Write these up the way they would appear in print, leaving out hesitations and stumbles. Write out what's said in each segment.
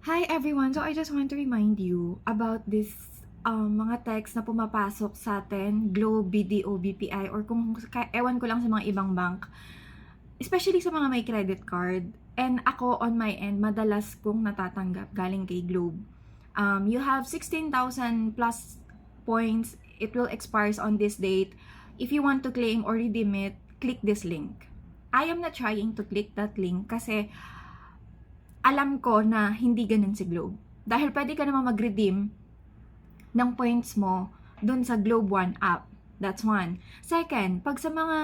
Hi everyone! So I just want to remind you about this mga text na pumapasok sa atin, Globe, BDO, BPI, or kung ewan ko lang sa mga ibang bank. Especially sa mga may credit card. And ako on my end, madalas kong natatanggap galing kay Globe. You have 16,000 plus points. It will expire on this date. If you want to claim or redeem it, click this link. I am not trying to click that link kasi alam ko na hindi ganun si Globe. Dahil pwede ka naman mag-redeem ng points mo dun sa Globe One app. That's one. Second, pag sa mga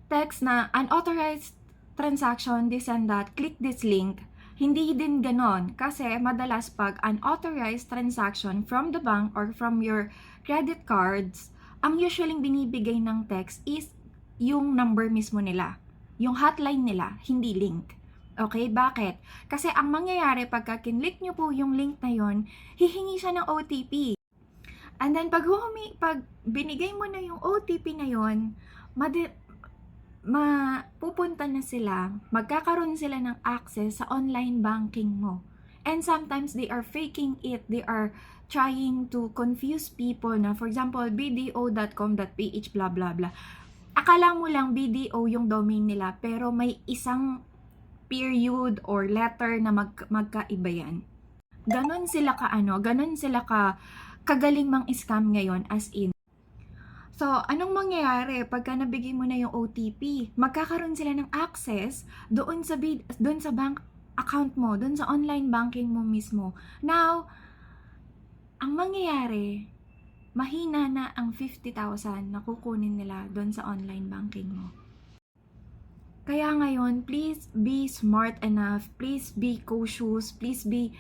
text na unauthorized transaction, this and that, click this link, hindi din ganon. Kasi madalas pag unauthorized transaction from the bank or from your credit cards, ang usually binibigay ng text is yung number mismo nila. Yung hotline nila, hindi link. Okay, bakit? Kasi ang mangyayari pagka kinlik nyo po yung link na yon, hihingi siya ng OTP. And then pag binigay mo na yung OTP na yon, pupunta na sila, magkakaroon sila ng access sa online banking mo. And sometimes they are faking it, they are trying to confuse people na, for example, bdo.com.ph blah blah blah. Akala mo lang BDO yung domain nila, pero may isang period or letter na magkaiba yan. Ganon sila kagaling mang scam ngayon, as in. So, anong mangyayari pagka nabigay mo na yung OTP? Magkakaroon sila ng access doon sa bank account mo, doon sa online banking mo mismo. Now, ang mangyayari, mahina na ang 50,000 na kukunin nila doon sa online banking mo. Kaya ngayon, please be smart enough, please be cautious, please be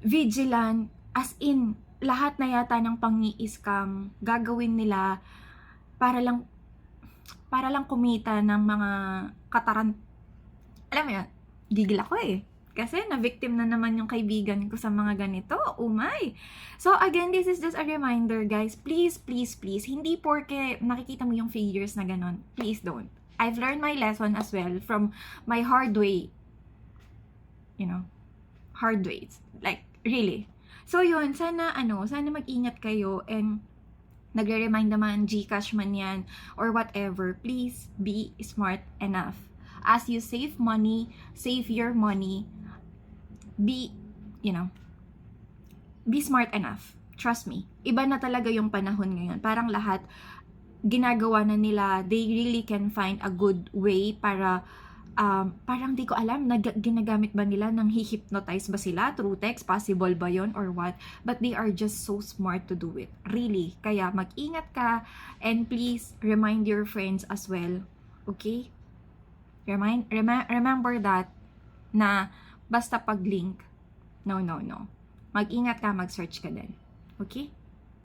vigilant, as in, lahat na yata ng pangi-scam gagawin nila para lang kumita ng mga alam mo yan, gigil ako eh. Kasi na-victim na naman yung kaibigan ko sa mga ganito. Oh my! So again, this is just a reminder guys, please, hindi porke nakikita mo yung figures na ganon, please don't. I've learned my lesson as well from my hard way. Hard ways. Like, really. So yun, sana mag-ingat kayo and nagre-remind naman GCash man yan or whatever, please be smart enough. As you save money, save your money, be smart enough. Trust me. Iba na talaga yung panahon ngayon. Parang lahat ginagawa na nila, they really can find a good way para parang di ko alam na ginagamit ba nila nang hi-hypnotize ba sila through text, possible ba yon or what, but they are just so smart to do it, really. Kaya mag-ingat ka and please remind your friends as well, okay? Remember that na basta pag link, no, mag-ingat ka, mag-search ka din, okay?